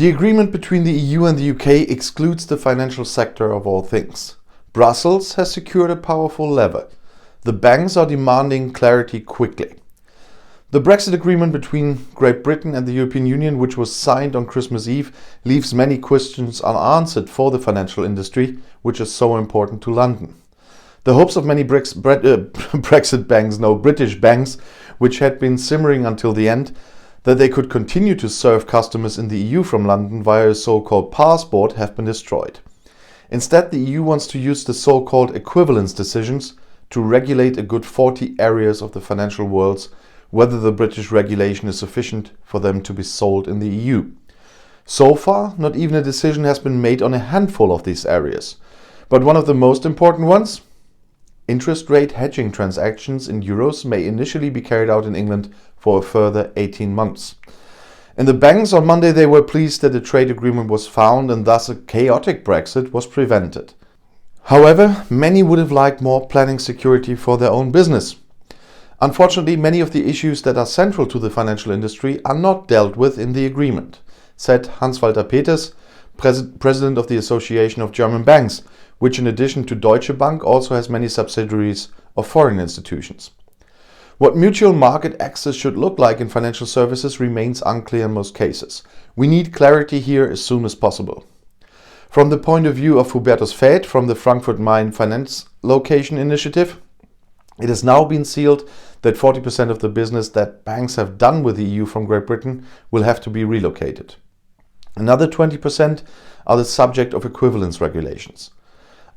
The agreement between the EU and the UK excludes the financial sector of all things. Brussels has secured a powerful lever. The banks are demanding clarity quickly. The Brexit agreement between Great Britain and the European Union, which was signed on Christmas Eve, leaves many questions unanswered for the financial industry, which is so important to London. The hopes of many British banks, which had been simmering until the end, that they could continue to serve customers in the EU from London via a so-called passport, have been destroyed. Instead, the EU wants to use the so-called equivalence decisions to regulate a good 40 areas of the financial world, whether the British regulation is sufficient for them to be sold in the EU. So far, not even a decision has been made on a handful of these areas. But one of the most important ones? Interest rate hedging transactions in euros may initially be carried out in England for a further 18 months. In the banks on Monday, they were pleased that a trade agreement was found and thus a chaotic Brexit was prevented. However, many would have liked more planning security for their own business. Unfortunately, many of the issues that are central to the financial industry are not dealt with in the agreement, said Hans-Walter Peters, president of the Association of German Banks, which in addition to Deutsche Bank also has many subsidiaries of foreign institutions. What mutual market access should look like in financial services remains unclear in most cases. We need clarity here as soon as possible. From the point of view of Hubertus F.A.Z. from the Frankfurt-Main Finance Location Initiative, it has now been sealed that 40% of the business that banks have done with the EU from Great Britain will have to be relocated. Another 20% are the subject of equivalence regulations.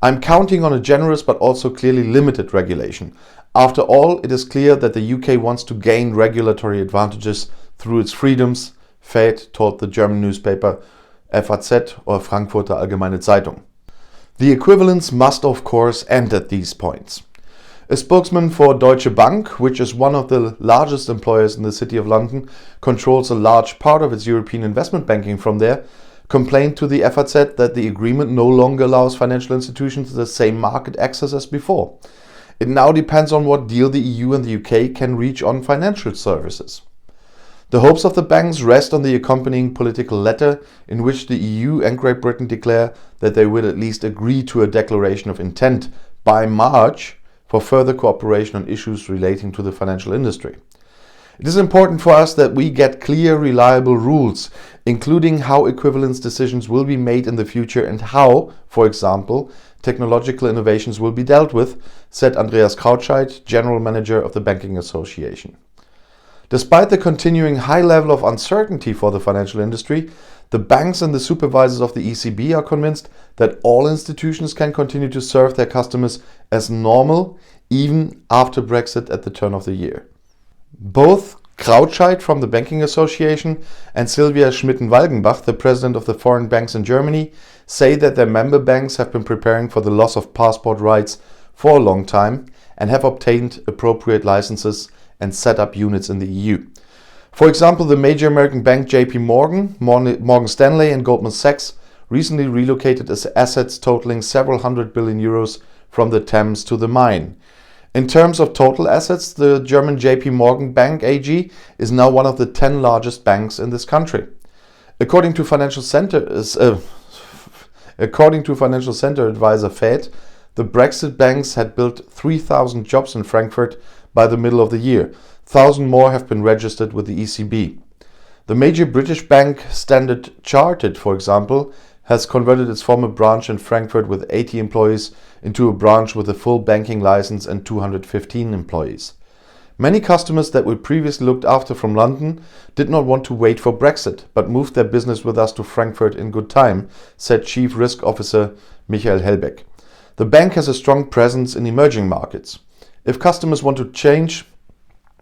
I'm counting on a generous but also clearly limited regulation. After all, it is clear that the UK wants to gain regulatory advantages through its freedoms, F.A.Z. told the German newspaper F.A.Z. or Frankfurter Allgemeine Zeitung. The equivalence must of course end at these points. A spokesman for Deutsche Bank, which is one of the largest employers in the City of London, controls a large part of its European investment banking from there, complained to the F.A.Z. that the agreement no longer allows financial institutions the same market access as before. It now depends on what deal the EU and the UK can reach on financial services. The hopes of the banks rest on the accompanying political letter in which the EU and Great Britain declare that they will at least agree to a declaration of intent by March for further cooperation on issues relating to the financial industry. It is important for us that we get clear, reliable rules, including how equivalence decisions will be made in the future and how, for example, technological innovations will be dealt with, said Andreas Krautscheit, General Manager of the Banking Association. Despite the continuing high level of uncertainty for the financial industry, the banks and the supervisors of the ECB are convinced that all institutions can continue to serve their customers as normal, even after Brexit at the turn of the year. Both Krautscheit from the Banking Association and Sylvia Schmitten-Walgenbach, the president of the foreign banks in Germany, say that their member banks have been preparing for the loss of passport rights for a long time and have obtained appropriate licenses and set up units in the EU. For example, the major American bank JP Morgan, Morgan Stanley and Goldman Sachs recently relocated assets totaling several hundred billion euros from the Thames to the Main. In terms of total assets, the German JP Morgan Bank AG is now one of the 10 largest banks in this country. According to Financial Center advisor F.A.Z., the Brexit banks had built 3,000 jobs in Frankfurt by the middle of the year. 1,000 more have been registered with the ECB. The major British bank Standard Chartered, for example, has converted its former branch in Frankfurt with 80 employees into a branch with a full banking license and 215 employees. Many customers that we previously looked after from London did not want to wait for Brexit, but moved their business with us to Frankfurt in good time, said Chief Risk Officer Michael Helbeck. The bank has a strong presence in emerging markets. If customers want to change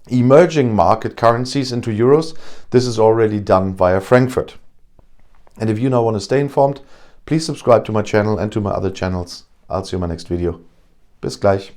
emerging market currencies into euros, this is already done via Frankfurt. And if you now want to stay informed, please subscribe to my channel and to my other channels. I'll see you in my next video. Bis gleich.